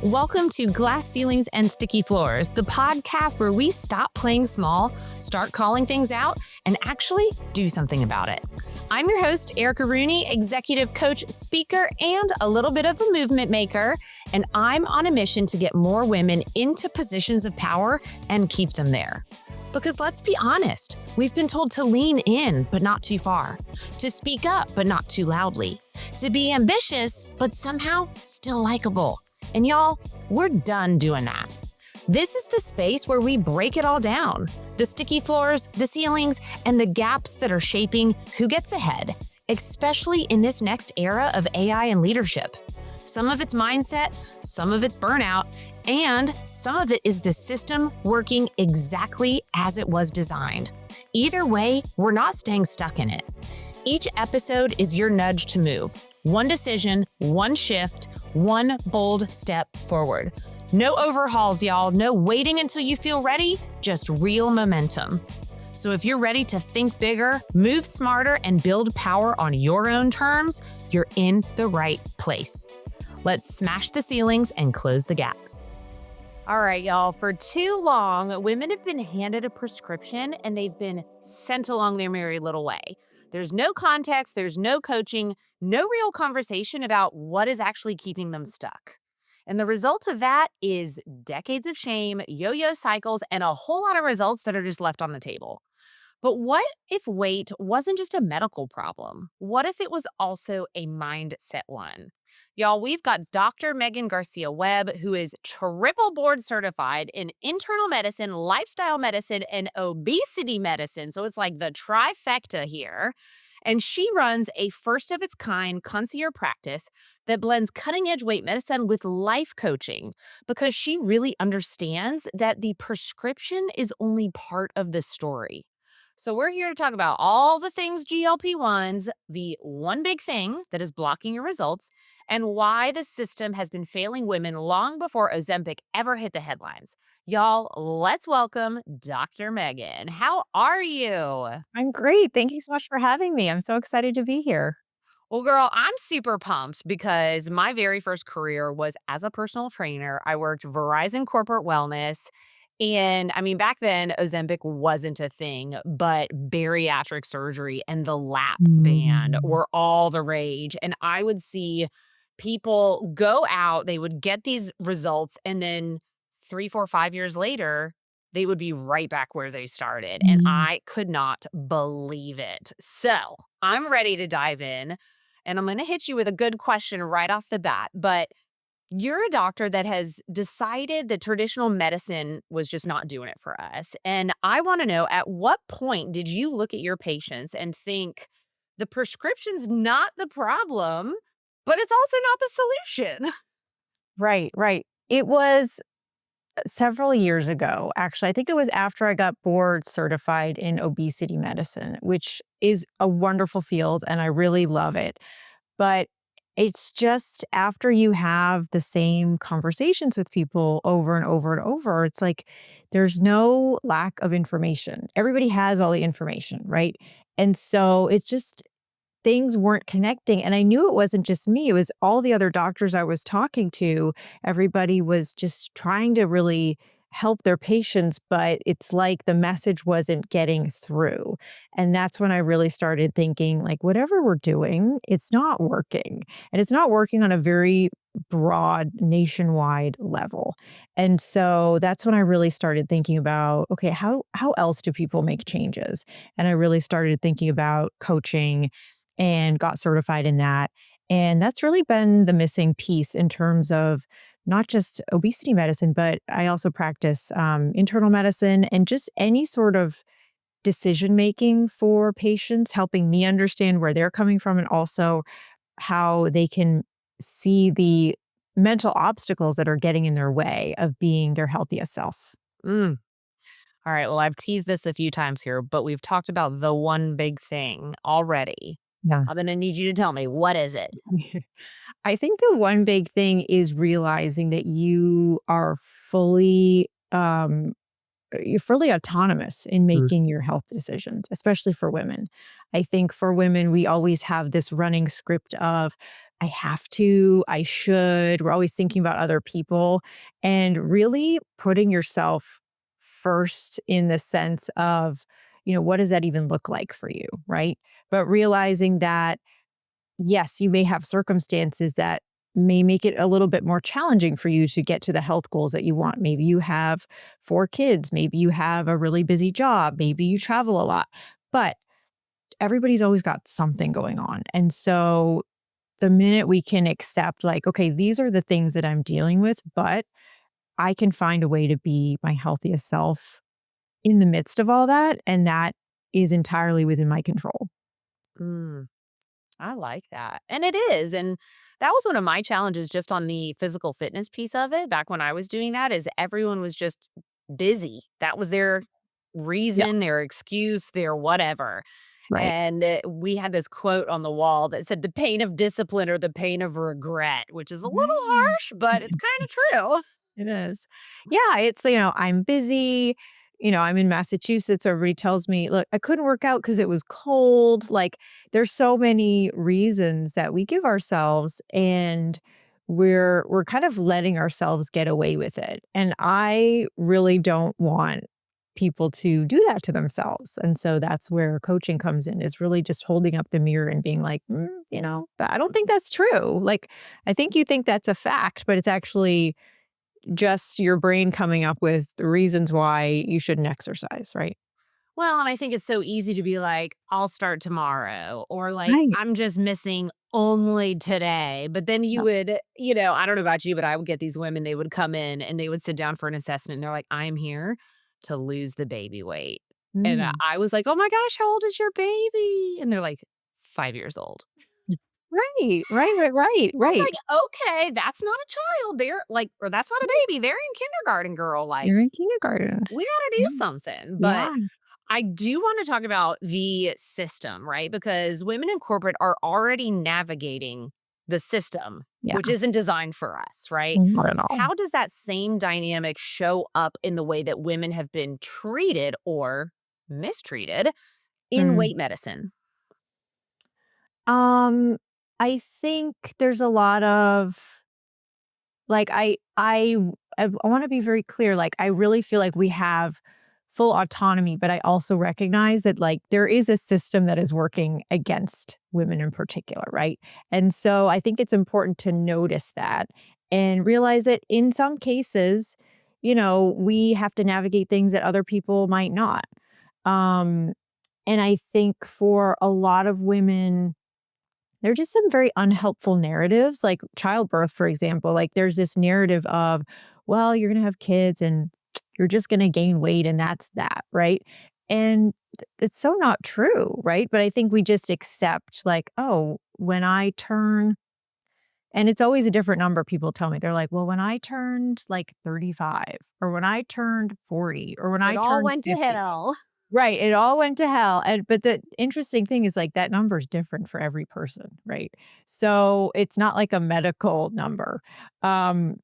Welcome to Glass Ceilings and Sticky Floors, the podcast where we stop playing small, start calling things out, and actually do something about it. I'm your host, Erica Rooney, executive coach, speaker, and a little bit of a movement maker, and I'm on a mission to get more women into positions of power and keep them there. Because let's be honest, we've been told to lean in, but not too far, to speak up, but not too loudly, to be ambitious, but somehow still likable. And y'all, we're done doing that. This is the space where we break it all down. The sticky floors, the ceilings, and the gaps that are shaping who gets ahead, especially in this next era of AI and leadership. Some of it's mindset, some of it's burnout, and some of it is the system working exactly as it was designed. Either way, we're not staying stuck in it. Each episode is your nudge to move. One decision, one shift, one bold step forward. No overhauls, y'all. No waiting until you feel ready, just real momentum. So if you're ready to think bigger, move smarter, and build power on your own terms, you're in the right place. Let's smash the ceilings and close the gaps. All right, y'all. For too long, women have been handed a prescription and they've been sent along their merry little way. There's no context, there's no coaching, no real conversation about what is actually keeping them stuck. And the result of that is decades of shame, yo-yo cycles, and a whole lot of results that are just left on the table. But what if weight wasn't just a medical problem? What if it was also a mindset one? Y'all, we've got Dr. Meghan Garcia-Webb, who is triple board certified in internal medicine, lifestyle medicine, and obesity medicine. So it's like the trifecta here. And she runs a first of its kind concierge practice that blends cutting edge weight medicine with life coaching because she really understands that the prescription is only part of the story. So we're here to talk about all the things GLP-1s, the one big thing that is blocking your results, and why the system has been failing women long before Ozempic ever hit the headlines. Y'all, let's welcome Dr. Meghan. How are you? I'm great. Thank you so much for having me. I'm so excited to be here. Well, girl, I'm super pumped because my very first career was as a personal trainer. I worked Verizon Corporate Wellness. And I mean, back then, Ozempic wasn't a thing, but bariatric surgery and the lap band were all the rage. And I would see people go out, they would get these results, and then 3, 4, 5 years later, they would be right back where they started. And I could not believe it. So I'm ready to dive in. And I'm going to hit you with a good question right off the bat. But you're a doctor that has decided that traditional medicine was just not doing it for us. And I want to know, at what point did you look at your patients and think the prescription's not the problem, but it's also not the solution? Right. It was several years ago, actually. I think it was after I got board certified in obesity medicine, which is a wonderful field and I really love it. But it's just after you have the same conversations with people over and over and over, it's like there's no lack of information. Everybody has all the information, right? And so it's just things weren't connecting. And I knew it wasn't just me, it was all the other doctors I was talking to. Everybody was just trying to really help their patients, but it's like the message wasn't getting through. And that's when I really started thinking, like, whatever we're doing, it's not working. And it's not working on a very broad nationwide level. And so that's when I really started thinking about, okay, how else do people make changes? And I really started thinking about coaching and got certified in that. And that's really been the missing piece in terms of not just obesity medicine, but I also practice internal medicine and just any sort of decision making for patients, helping me understand where they're coming from and also how they can see the mental obstacles that are getting in their way of being their healthiest self. Mm. All right. Well, I've teased this a few times here, but we've talked about the one big thing already. Yeah. I'm going to need you to tell me, what is it? I think the one big thing is realizing that you are fully you're fully autonomous in making your health decisions, especially for women. I think for women, we always have this running script of, I have to, I should. We're always thinking about other people, and really putting yourself first in the sense of, what does that even look like for you, right? But realizing that, yes, you may have circumstances that may make it a little bit more challenging for you to get to the health goals that you want. Maybe you have 4 kids, maybe you have a really busy job, maybe you travel a lot, but everybody's always got something going on. And so the minute we can accept, like, okay, these are the things that I'm dealing with, but I can find a way to be my healthiest self in the midst of all that. And that is entirely within my control. Mm. I like that. And it is. And that was one of my challenges just on the physical fitness piece of it. Back when I was doing that, is everyone was just busy. That was their Yeah. reason, their excuse, their whatever. Right. And we had this quote on the wall that said, the pain of discipline or the pain of regret, which is a little Right. harsh, but it's kind of true. It is. Yeah, it's, I'm busy. I'm in Massachusetts. Everybody tells me, look, I couldn't work out because it was cold. Like, there's so many reasons that we give ourselves, and we're kind of letting ourselves get away with it. And I really don't want people to do that to themselves. And so that's where coaching comes in, is really just holding up the mirror and being like, I don't think that's true. Like, I think you think that's a fact, but it's actually just your brain coming up with the reasons why you shouldn't exercise, right? Well, and I think it's so easy to be like, I'll start tomorrow, or like, Right. I'm just missing only today. But then you Yep. would, I don't know about you, but I would get these women, they would come in and they would sit down for an assessment and they're like, I'm here to lose the baby weight. And Mm. I was like, oh my gosh, how old is your baby? And they're like, 5 years old. Right, right, right, right, I was right. like, okay, that's not a child. They're like, or that's not a baby. They're in kindergarten, girl. Like, You're in kindergarten. we got to do Yeah. something. But Yeah. I do want to talk about the system, right? Because women in corporate are already navigating the system, Yeah. which isn't designed for us, right? Not at all. How does that same dynamic show up in the way that women have been treated or mistreated in Mm. weight medicine? Um, I think there's a lot of, like, I want to be very clear. Like, I really feel like we have full autonomy, but I also recognize that, like, there is a system that is working against women in particular, right? And so I think it's important to notice that and realize that in some cases, we have to navigate things that other people might not. Um, and I think for a lot of women, there are just some very unhelpful narratives, like childbirth, for example. Like, there's this narrative of, well, you're going to have kids and you're just going to gain weight and that's that, right? And it's so not true, right? But I think we just accept, like, oh, when I turn, and it's always a different number people tell me. They're like, well, when I turned like 35, or when I turned 40, or when It I all turned went to 50. hell. Right, it all went to hell, and but the interesting thing is, like, that number is different for every person, right? So, it's not like a medical number, um,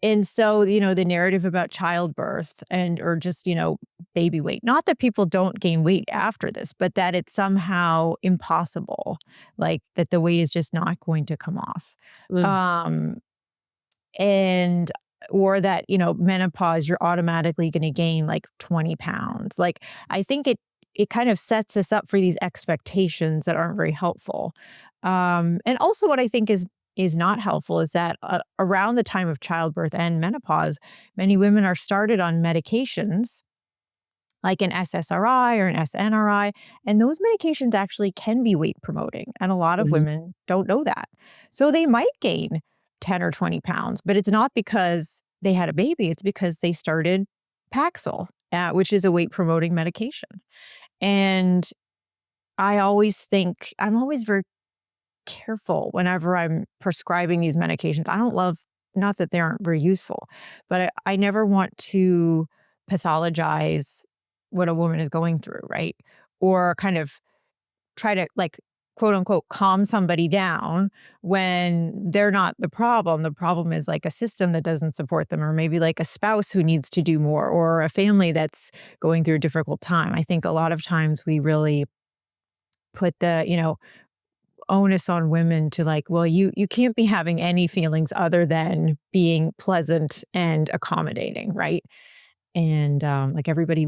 and so, the narrative about childbirth or just, baby weight, not that people don't gain weight after this, but that it's somehow impossible, like, that the weight is just not going to come off, Mm. um, and or that, menopause, you're automatically gonna gain like 20 pounds. Like, I think it kind of sets us up for these expectations that aren't very helpful. And also what I think is not helpful is that around the time of childbirth and menopause, many women are started on medications like an SSRI or an SNRI, and those medications actually can be weight promoting. And a lot of Mhm. women don't know that. So they might gain 10 or 20 pounds, but it's not because they had a baby, it's because they started Paxil, which is a weight promoting medication. And I'm always very careful whenever I'm prescribing these medications. I don't love, not that they aren't very useful, but I never want to pathologize what a woman is going through, right? Or kind of try to, like, quote unquote calm somebody down when they're not the problem. The problem is like a system that doesn't support them, or maybe like a spouse who needs to do more, or a family that's going through a difficult time. I think a lot of times we really put the, onus on women to like, well, you can't be having any feelings other than being pleasant and accommodating, right? And like everybody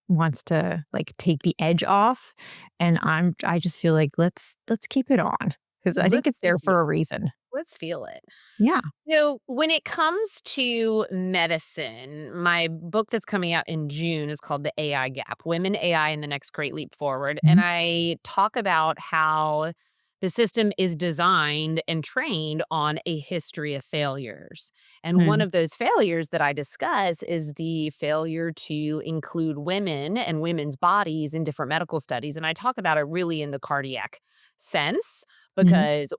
wants to like take the edge off, and I just feel like let's keep it on, because I think Let's it's there feel for a reason. let's feel it. Yeah. So, when it comes to medicine, my book that's coming out in June is called The AI Gap: Women, AI, and the Next Great Leap Forward. And Mhm. I talk about how the system is designed and trained on a history of failures. And one Mm. of those failures that I discuss is the failure to include women and women's bodies in different medical studies. And I talk about it really in the cardiac sense, Mhm. because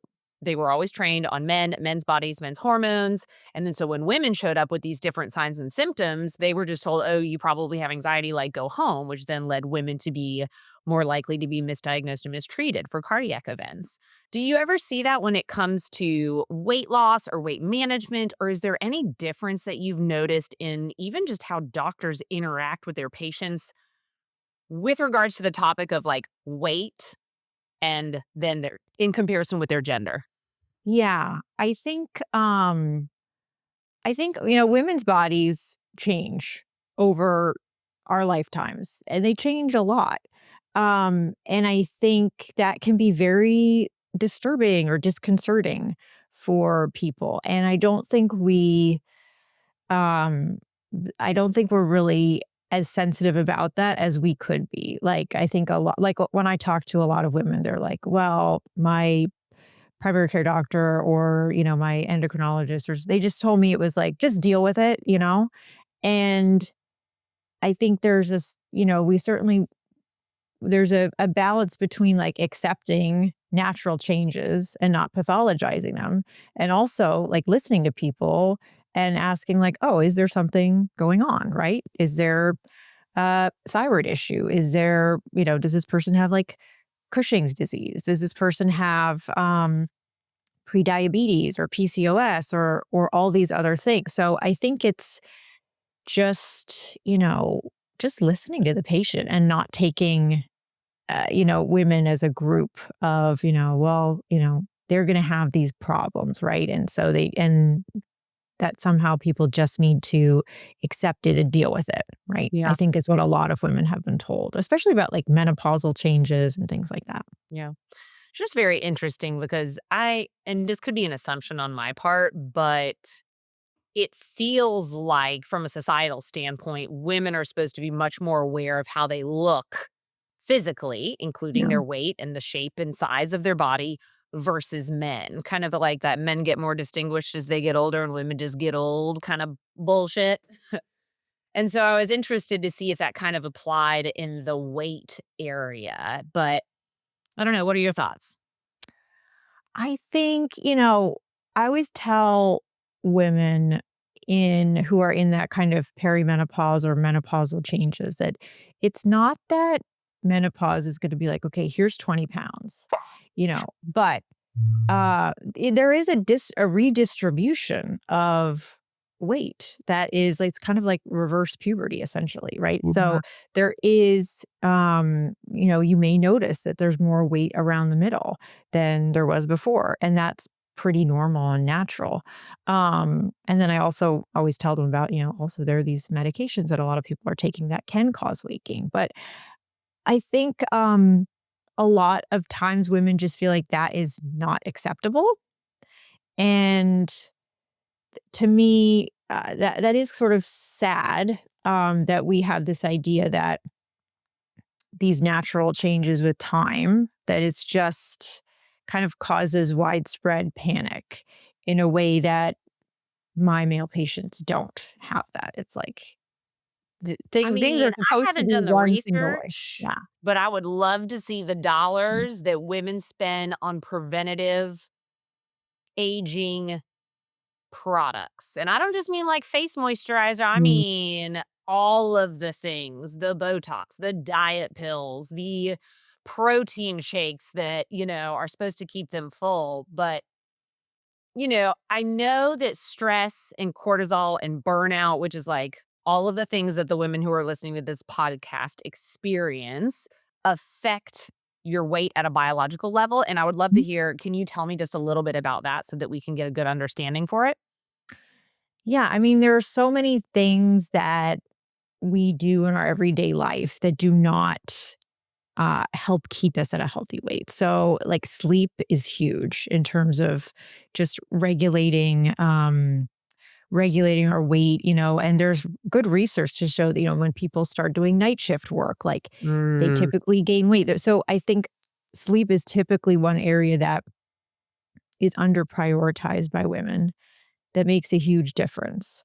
they were always trained on men, men's bodies, men's hormones. And then so when women showed up with these different signs and symptoms, they were just told, oh, you probably have anxiety, like go home, which then led women to be more likely to be misdiagnosed and mistreated for cardiac events. Do you ever see that when it comes to weight loss or weight management? Or is there any difference that you've noticed in even just how doctors interact with their patients with regards to the topic of like weight and then their in comparison with their gender? Yeah. I think, women's bodies change over our lifetimes, and they change a lot. And I think that can be very disturbing or disconcerting for people. And um, I don't think we're really as sensitive about that as we could be. Like, I think a lot, like when I talk to a lot of women, they're like, well, my primary care doctor or, my endocrinologist, or they just told me it was like, just deal with it. And I think there's this, there's a balance between like accepting natural changes and not pathologizing them. And also like listening to people and asking like, oh, is there something going on? Right? Is there a thyroid issue? Is there, does this person have like Cushing's disease? Does this person have, prediabetes or PCOS or all these other things? So I think it's just, just listening to the patient and not taking, women as a group of, well, they're going to have these problems, right? And so and that somehow people just need to accept it and deal with it, right? I Yeah. think is what a lot of women have been told, especially about like menopausal changes and things like that. Yeah. It's just very interesting because and this could be an assumption on my part, but it feels like from a societal standpoint, women are supposed to be much more aware of how they look physically, including Yeah. their weight and the shape and size of their body versus men. Kind of like that men get more distinguished as they get older and women just get old kind of bullshit. And so I was interested to see if that kind of applied in the weight area, but I don't know. What are your thoughts? I think, I always tell women who are in that kind of perimenopause or menopausal changes that it's not that menopause is going to be like, okay, here's 20 pounds, but there is a redistribution of weight that is like, it's kind of like reverse puberty essentially, right? So there is, you may notice that there's more weight around the middle than there was before, and that's pretty normal and natural. And then I also always tell them about, also there are these medications that a lot of people are taking that can cause weight gain, but I think a lot of times women just feel like that is not acceptable. And to me, that is sort of sad, that we have this idea that these natural changes with time, that it's just kind of causes widespread panic in a way that my male patients don't have that. It's like I things are mean, I supposed to haven't be done the one single way. research, Yeah. but I would love to see the dollars that women spend on preventative aging products. And I don't just mean like face moisturizer, I Mm. mean all of the things, the Botox, the diet pills, the protein shakes that, are supposed to keep them full. But, I know that stress and cortisol and burnout, which is like all of the things that the women who are listening to this podcast experience, affect your weight at a biological level. And I would love to hear, can you tell me just a little bit about that so that we can get a good understanding for it? Yeah, I mean, there are so many things that we do in our everyday life that do not help keep us at a healthy weight. So, like sleep is huge in terms of just regulating our weight. And there's good research to show that when people start doing night shift work, like they Mm, typically gain weight. So, I think sleep is typically one area that is under prioritized by women that makes a huge difference.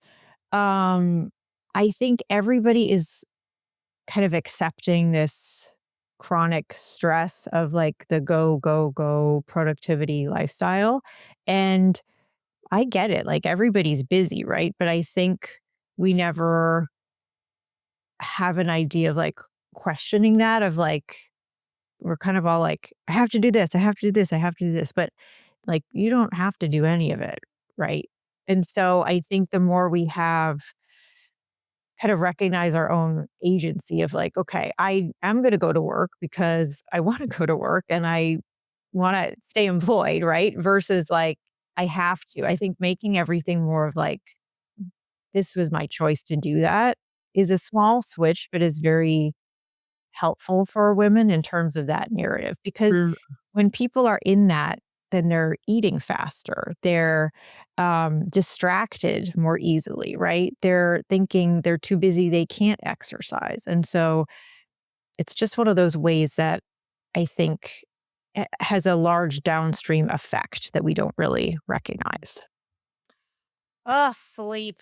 Um, I think everybody is kind of accepting this chronic stress of like the go, go, go productivity lifestyle. And I get it. Like everybody's busy, right? But I think we never have an idea of like questioning that, of like, we're kind of all like, I have to do this, I have to do this, I have to do this. But like, you don't have to do any of it, right? And so I think the more we have kind of recognize our own agency of like, okay, I am going to go to work because I want to go to work and I want to stay employed, right? Versus like, I have to. I think making everything more of like, this was my choice to do that is a small switch, but is very helpful for women in terms of that narrative. Because mm. when people are in that, then they're eating faster. They're distracted more easily, right? They're thinking they're too busy, they can't exercise. And so it's just one of those ways that I think has a large downstream effect that we don't really recognize. Oh, sleep.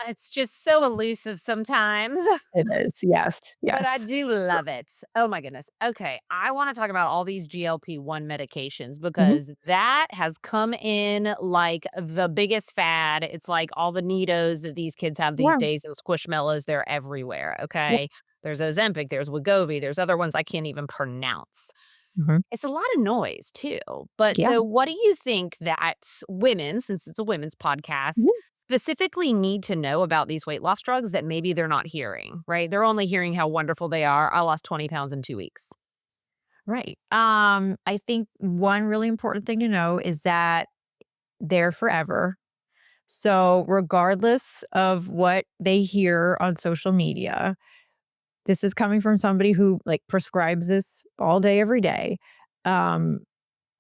It's just so elusive sometimes. It is. Yes. But I Yes. do love it. Oh my goodness. Okay, I wanna talk about all these GLP-1 medications Mhm. because that has come in like the biggest fad. It's like all the Nitos that these kids have these Yeah. days, those Squishmallows, they're everywhere, Yeah. okay? There's Ozempic, there's Wegovy, there's other ones I can't even pronounce. Mhm. It's a lot of noise too. But Yeah. so what do you think that women, since it's a women's podcast, Mhm. specifically need to know about these weight loss drugs that maybe they're not hearing, right? They're only hearing how wonderful they are. I lost 20 pounds in 2 weeks. Right. I think one really important thing to know is that they're forever. So, regardless of what they hear on social media, this is coming from somebody who like prescribes this all day, every day. Um,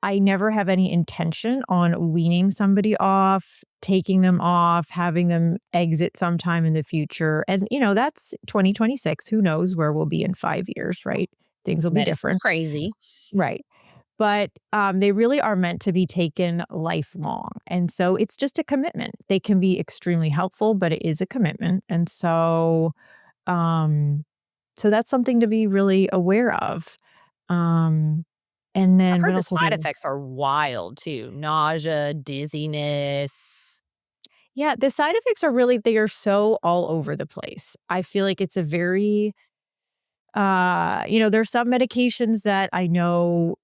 I never have any intention on weaning somebody off, taking them off, having them exit sometime in the future. And, that's 2026. Who knows where we'll be in 5 years, right? Things will be Medicine's different. crazy. Right. But they really are meant to be taken lifelong. And so it's just a commitment. They can be extremely helpful, but it is a commitment. And um, so that's something to be really aware of. Um, and I've then heard what the else was side I? effects are wild too. Nausea, dizziness. Yeah, the side effects they are so all over the place. I feel like it's a very there's some medications that I know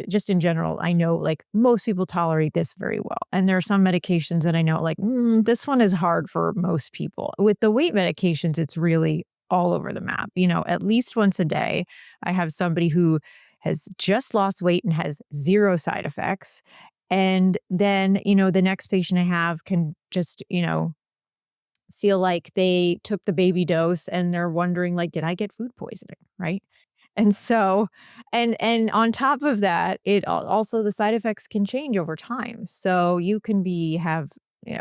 just in general, I know like most people tolerate this very well. And there are some medications that I know like, this one is hard for most people. With the weight medications, it's really all over the map. At least once a day, I have somebody who has just lost weight and has zero side effects. And then, the next patient I have can just, feel like they took the baby dose and they're wondering like, did I get food poisoning? Right. And so, and on top of that, also the side effects can change over time. So you can have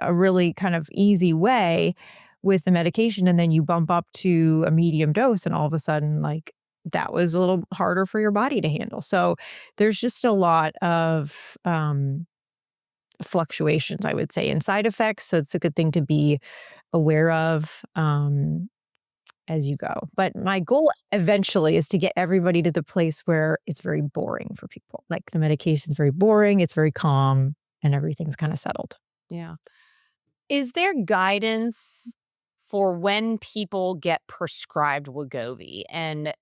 a really kind of easy way with the medication, and then you bump up to a medium dose, and all of a sudden, like that was a little harder for your body to handle. So there's just a lot of fluctuations, I would say, in side effects. So it's a good thing to be aware of. As you go. But my goal eventually is to get everybody to the place where it's very boring for people. Like the medication is very boring, it's very calm, and everything's kind of settled. Yeah. Is there guidance for when people get prescribed Wegovy? And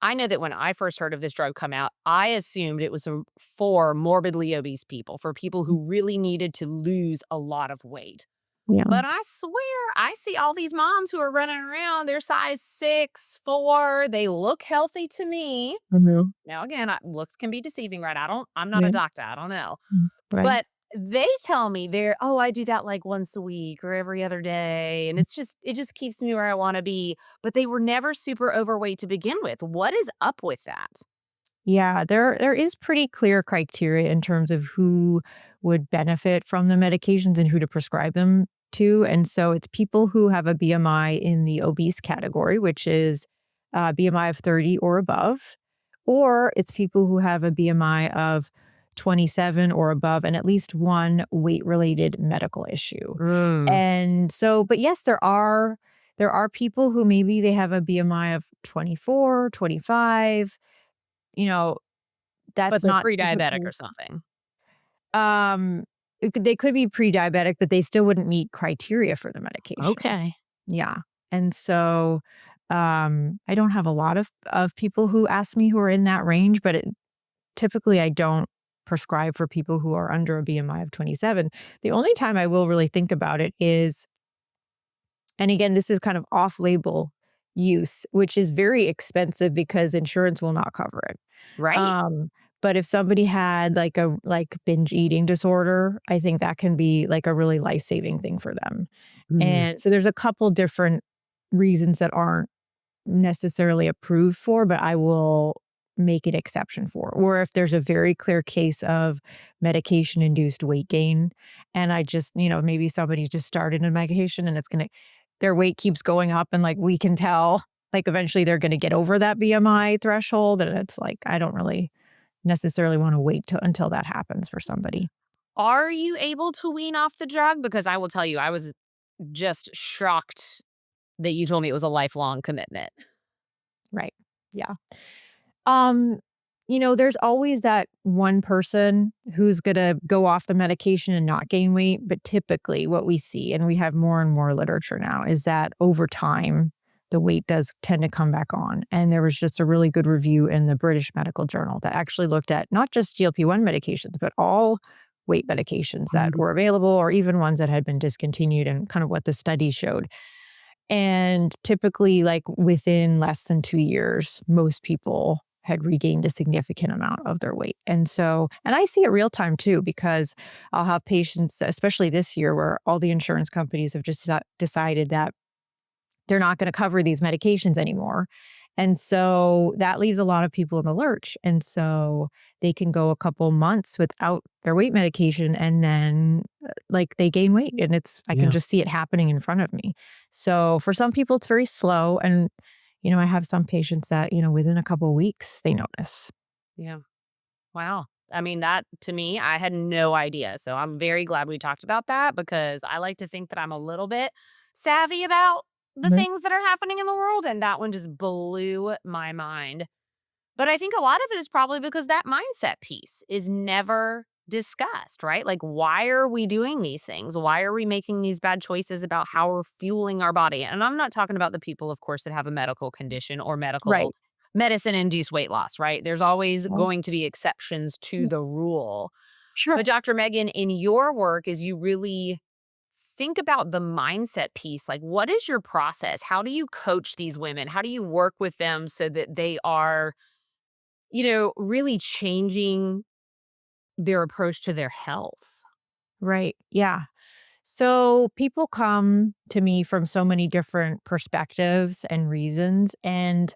I know that when I first heard of this drug come out, I assumed it was for morbidly obese people, for people who really needed to lose a lot of weight. Yeah. But I swear, I see all these moms who are running around. They're size 6, 4. They look healthy to me. Mhm. Now, again, looks can be deceiving, right? I'm not a Right. doctor. I don't know. Right. But they tell me I do that like once a week or every other day. And it just keeps me where I want to be. But they were never super overweight to begin with. What is up with that? Yeah, there is pretty clear criteria in terms of who would benefit from the medications and who to prescribe them to. And so it's people who have a BMI in the obese category, which is BMI of 30 or above, or it's people who have a BMI of 27 or above and at least one weight related medical issue. Mm. And so, but yes, there are people who maybe they have a BMI of 24, 25. You know, But that's they're not pre-diabetic typical. or something. Um, they could be pre-diabetic, but they still wouldn't meet criteria for the medication. Okay. Yeah. And so, I don't have a lot of people who ask me who are in that range, but typically I don't prescribe for people who are under a BMI of 27. The only time I will really think about it is, and again, this is kind of off-label use, which is very expensive because insurance will not cover it. Right? Um, but if somebody had like binge eating disorder, I think that can be like a really life-saving thing for them. Mm. And so there's a couple different reasons that aren't necessarily approved for, but I will make an exception for. Or if there's a very clear case of medication-induced weight gain, and I just, maybe somebody just started a medication and their weight keeps going up and like we can tell, like eventually they're gonna get over that BMI threshold. And it's like, I don't really necessarily want to wait until that happens for somebody. Are you able to wean off the drug? Because I will tell you, I was just shocked that you told me it was a lifelong commitment. Right. Yeah. Um, there's always that one person who's going to go off the medication and not gain weight. But typically, what we see, and we have more and more literature now, is that over time, the weight does tend to come back on. And there was just a really good review in the British Medical Journal that actually looked at not just GLP-1 medications, but all weight medications that were available or even ones that had been discontinued and kind of what the study showed. And typically, like within less than 2 years, most people had regained a significant amount of their weight. And I see it real time too, because I'll have patients, especially this year, where all the insurance companies have just decided that they're not going to cover these medications anymore. And so that leaves a lot of people in the lurch. And so they can go a couple months without their weight medication and then like they gain weight and I can just see it happening in front of me. So for some people, it's very slow. And, I have some patients that, within a couple of weeks, they notice. Yeah. Wow. I mean, that to me, I had no idea. So I'm very glad we talked about that because I like to think that I'm a little bit savvy about the Mhm. things that are happening in the world. And that one just blew my mind. But I think a lot of it is probably because that mindset piece is never discussed, right? Like, why are we doing these things? Why are we making these bad choices about how we're fueling our body? And I'm not talking about the people, of course, that have a medical condition or medical Right. medicine-induced weight loss, right? There's always Well, going to be exceptions to yeah, the rule. sure. But Dr. Megan, in your work, as you really think about the mindset piece, like what is your process? How do you coach these women? How do you work with them so that they are, really changing their approach to their health? Right. Yeah. So people come to me from so many different perspectives and reasons. And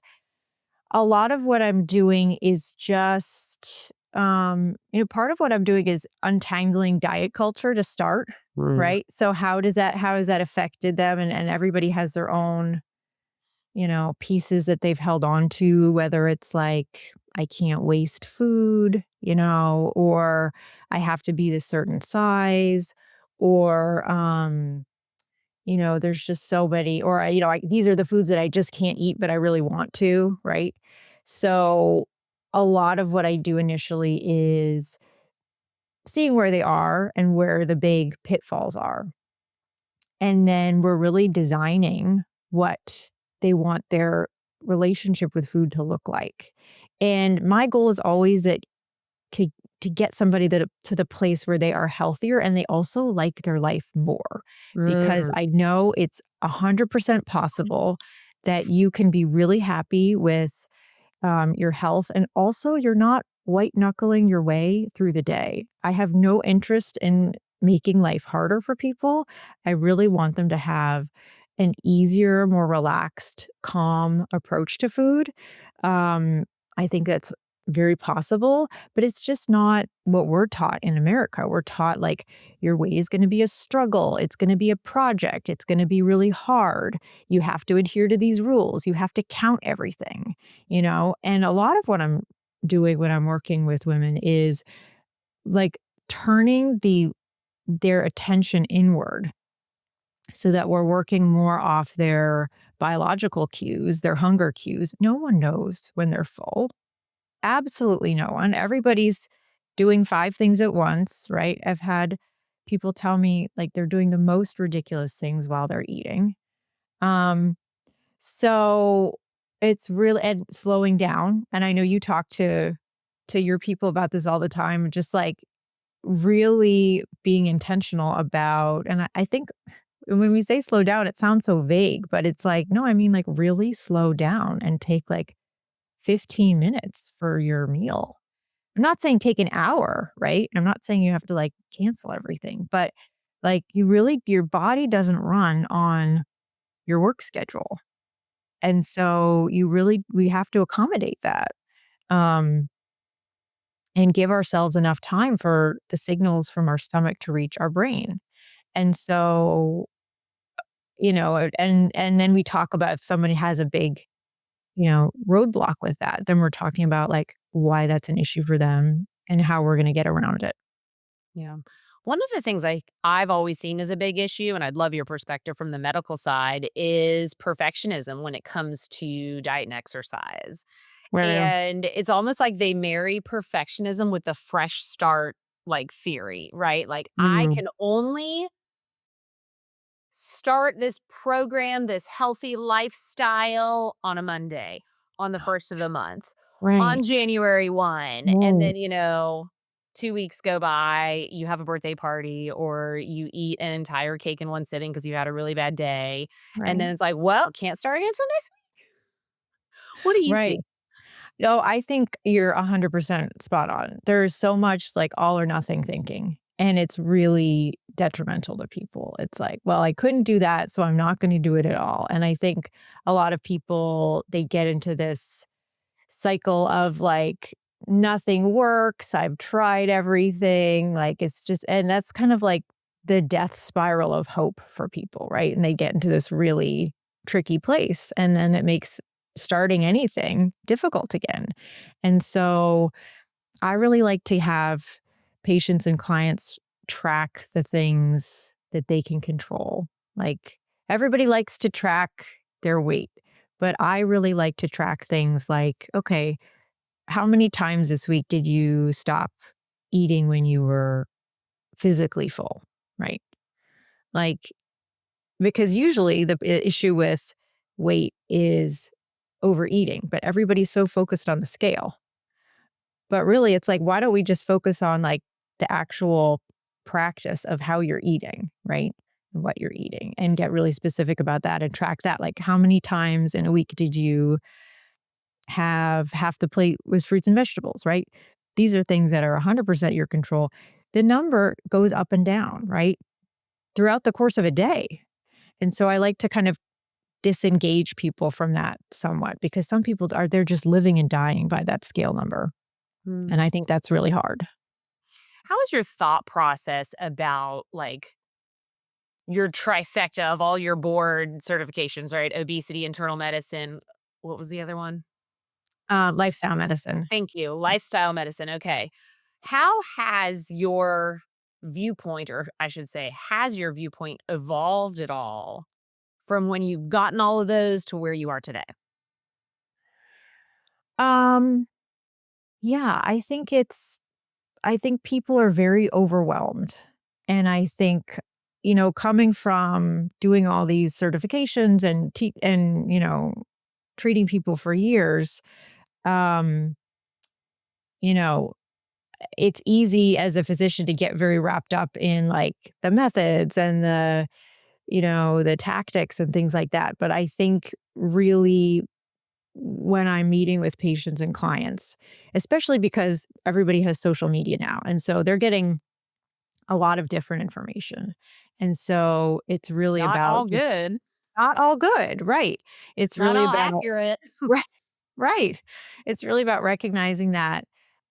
a lot of what I'm doing is just, part of what I'm doing is untangling diet culture to start, Mm. right? So how has that affected them? And everybody has their own, pieces that they've held on to, whether it's like, I can't waste food, or I have to be this certain size, or, there's just so many, or, these are the foods that I just can't eat, but I really want to, right? So a lot of what I do initially is seeing where they are and where the big pitfalls are. And then we're really designing what they want their relationship with food to look like. And my goal is always that to get somebody that to the place where they are healthier and they also like their life more, because Mm. I know it's 100% possible that you can be really happy with your health, and also you're not white knuckling your way through the day. I have no interest in making life harder for people. I really want them to have an easier, more relaxed, calm approach to food. Um, I think that's very possible, but it's just not what we're taught in America. We're taught like your weight is going to be a struggle. It's going to be a project. It's going to be really hard. You have to adhere to these rules. You have to count everything, And a lot of what I'm doing when I'm working with women is like turning their attention inward so that we're working more off their biological cues, their hunger cues. No one knows when they're full. Absolutely no one. Everybody's doing 5 things at once, right? I've had people tell me like they're doing the most ridiculous things while they're eating. Um, so it's really, and slowing down. And I know you talk to your people about this all the time, just like really being intentional about, and I think when we say slow down, it sounds so vague, but it's like, no, I mean like really slow down and take like 15 minutes for your meal. I'm not saying take an hour, right? I'm not saying you have to like cancel everything, but like your body doesn't run on your work schedule. And so we have to accommodate that. Um, and give ourselves enough time for the signals from our stomach to reach our brain. And so, and then we talk about if somebody has a big, roadblock with that, then we're talking about like why that's an issue for them and how we're going to get around it. Yeah. One of the things I've always seen as a big issue, and I'd love your perspective from the medical side, is perfectionism when it comes to diet and exercise. Well, And it's almost like they marry perfectionism with the fresh start like theory, right? Like I mm, can only start this program, this healthy lifestyle on a Monday, on the first of the month, right. on January 1. And Whoa, then, 2 weeks go by, you have a birthday party or you eat an entire cake in one sitting because you had a really bad day. And right. then it's like, well, can't start again until next week. What do you Right. see? No, I think you're 100% spot on. There's so much like all or nothing thinking, and it's really detrimental to people. It's like, well, I couldn't do that, so I'm not going to do it at all. And I think a lot of people, they get into this cycle of like, nothing works. I've tried everything. Like, it's just, and that's kind of like the death spiral of hope for people, right? And they get into this really tricky place. And then it makes starting anything difficult again. And so I really like to have patients and clients track the things that they can control. Like everybody likes to track their weight, but I really like to track things like, okay, how many times this week did you stop eating when you were physically full, right? Like, because usually the issue with weight is overeating, but everybody's so focused on the scale. But really, it's like, why don't we just focus on like the actual practice of how you're eating, right? And what you're eating and get really specific about that and track that. Like, how many times in a week did you have half the plate was fruits and vegetables, right? These are things that are 100% your control. The number goes up and down, right? Throughout the course of a day. And so I like to kind of disengage people from that somewhat because some people they're just living and dying by that scale number. And I think that's really hard. How is your thought process about like your trifecta of all your board certifications, right? Obesity, internal medicine. What was the other one? Lifestyle medicine. Thank you. Lifestyle medicine. Okay. How has your viewpoint, or I should say, has your viewpoint evolved at all from when you've gotten all of those to where you are today? Um, yeah, I think people are very overwhelmed. And I think, coming from doing all these certifications and treating people for years, um, you know, it's easy as a physician to get very wrapped up in like the methods and the tactics and things like that. But I think really when I'm meeting with patients and clients, especially because everybody has social media now. And so they're getting a lot of different information. And so it's really Not about all good. not all good. Right. It's Not really all about, accurate. right. Right. It's really about recognizing that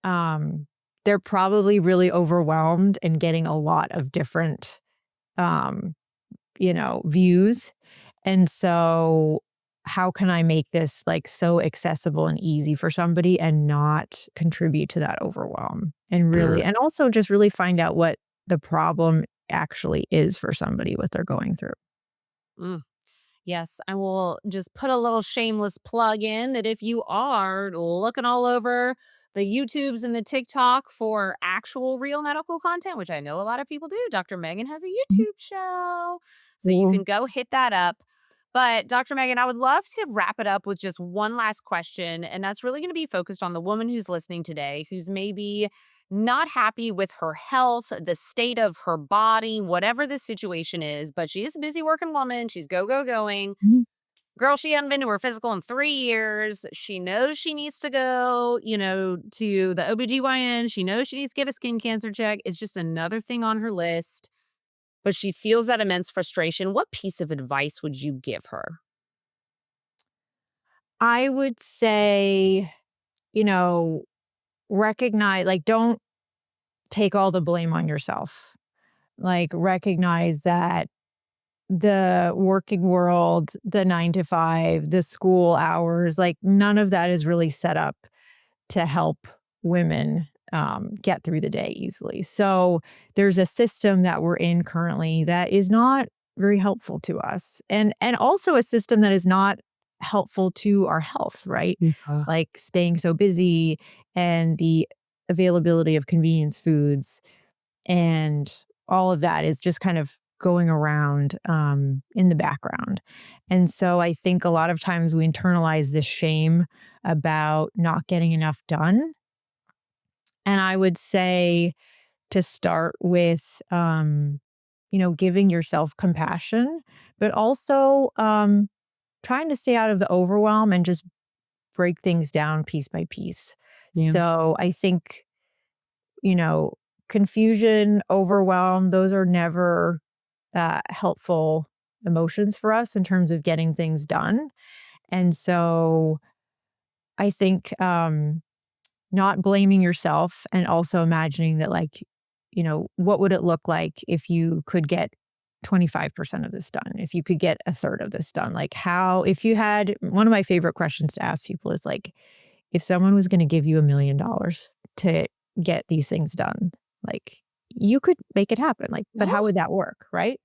um, they're probably really overwhelmed and getting a lot of different, um, views. And so how can I make this like so accessible and easy for somebody and not contribute to that overwhelm? And really, and also just really find out what the problem actually is for somebody, what they're going through. Mm. Yes, I will just put a little shameless plug in that if you are looking all over the YouTubes and the TikTok for actual real medical content, which I know a lot of people do, Dr. Megan has a Mhm. YouTube show. So you Yeah. can go hit that up. But Dr. Megan, I would love to wrap it up with just one last question. And that's really going to be focused on the woman who's listening today, who's maybe not happy with her health, the state of her body, whatever the situation is, but she is a busy working woman. She's going. Mhm. Girl, she hadn't been to her physical in 3 years. She knows she needs to go, to the OBGYN. She knows she needs to get a skin cancer check. It's just another thing on her list, but she feels that immense frustration. What piece of advice would you give her? I would say, you know, recognize, like, don't take all the blame on yourself. Like, recognize that the working world, the 9 to 5, the school hours, like, none of that is really set up to help women get through the day easily. So there's a system that we're in currently that is not very helpful to us, and also a system that is not helpful to our health, right? Yeah. Like staying so busy and the availability of convenience foods and all of that is just kind of going around in the background. And so I think a lot of times we internalize this shame about not getting enough done. And I would say to start with, giving yourself compassion, but also trying to stay out of the overwhelm and just break things down piece by piece. Yeah. So I think, you know, confusion, overwhelm, those are never helpful emotions for us in terms of getting things done. And so I think not blaming yourself and also imagining that, like, what would it look like if you could get 25% of this done, if you could get a third of this done? Like, how, if you had, one of my favorite questions to ask people is like, if someone was going to give you $1 million to get these things done, like, you could make it happen. Like, but how would that work? Right.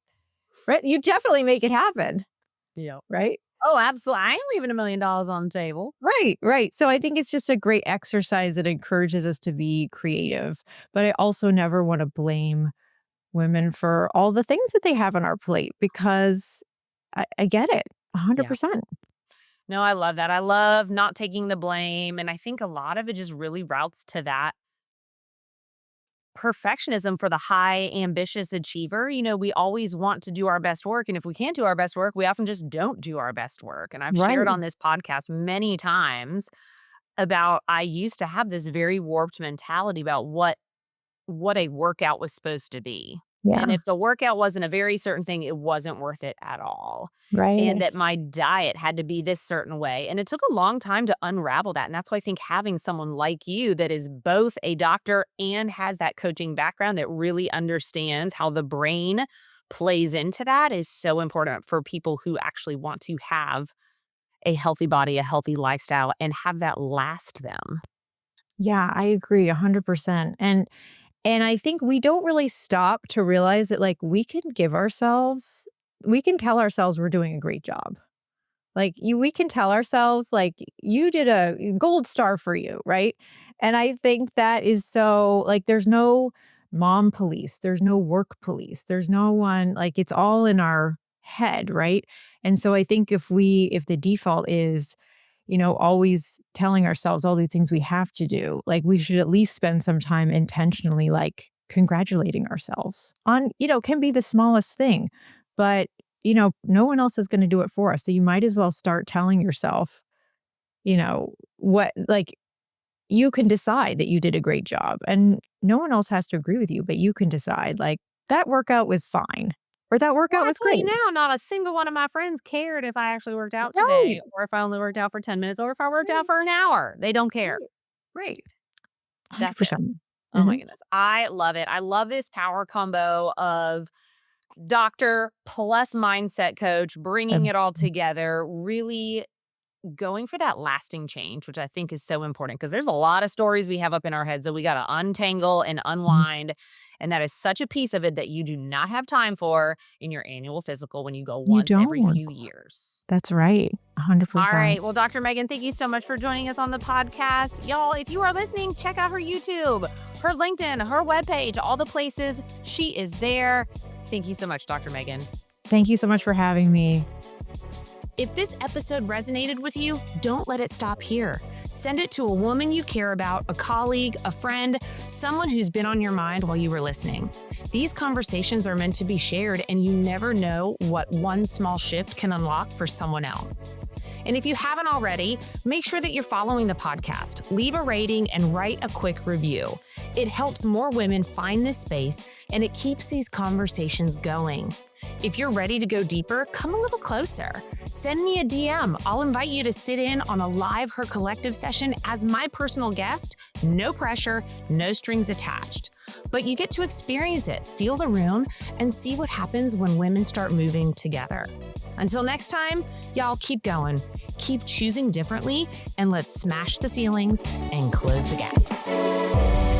Right. You definitely make it happen. Yeah. Right. Oh, absolutely. I ain't leaving $1 million on the table. Right, right. So I think it's just a great exercise that encourages us to be creative. But I also never want to blame women for all the things that they have on our plate because I get it Yeah. 100%. No, I love that. I love not taking the blame. And I think a lot of it just really routes to that perfectionism for the high ambitious achiever. We always want to do our best work. And if we can't do our best work, we often just don't do our best work. And I've shared Right. on this podcast many times about I used to have this very warped mentality about what a workout was supposed to be. And Yeah. if the workout wasn't a very certain thing, it wasn't worth it at all. And Right. that my diet had to be this certain way. And it took a long time to unravel that. And that's why I think having someone like you that is both a doctor and has that coaching background that really understands how the brain plays into that is so important for people who actually want to have a healthy body, a healthy lifestyle, and have that last them. Yeah, I agree 100%. And I think we don't really stop to realize that, like, we can tell ourselves we're doing a great job. Like, we can tell ourselves, like, you did a gold star for you, right? And I think that is so, like, there's no mom police, there's no work police, there's no one, like, it's all in our head, right? And so I think if the default is, always telling ourselves all these things we have to do. Like we should at least spend some time intentionally, like congratulating ourselves on, can be the smallest thing, but no one else is going to do it for us. So you might as well start telling yourself, what, like, you can decide that you did a great job and no one else has to agree with you, but you can decide like that workout was fine or that workout was great. Now, not a single one of my friends cared if I actually worked out Right. today or if I only worked out for 10 minutes or if I worked out for an hour. They don't care. Right. That's it. 100%. Oh my goodness. I love it. I love this power combo of doctor plus mindset coach, bringing it all together, really going for that lasting change, which I think is so important because there's a lot of stories we have up in our heads that we got to untangle and unwind. And that is such a piece of it that you do not have time for in your annual physical when you go once every few years. That's right. 100%. All right. Well, Dr. Meghan, thank you so much for joining us on the podcast. Y'all, if you are listening, check out her YouTube, her LinkedIn, her webpage, all the places. She is there. Thank you so much, Dr. Meghan. Thank you so much for having me. If this episode resonated with you, don't let it stop here. Send it to a woman you care about, a colleague, a friend, someone who's been on your mind while you were listening. These conversations are meant to be shared, and you never know what one small shift can unlock for someone else. And if you haven't already, make sure that you're following the podcast. Leave a rating and write a quick review. It helps more women find this space, and it keeps these conversations going. If you're ready to go deeper, come a little closer. Send me a DM. I'll invite you to sit in on a live Her Collective session as my personal guest. No pressure, no strings attached. But you get to experience it, feel the room, and see what happens when women start moving together. Until next time, y'all keep going, keep choosing differently, and let's smash the ceilings and close the gaps.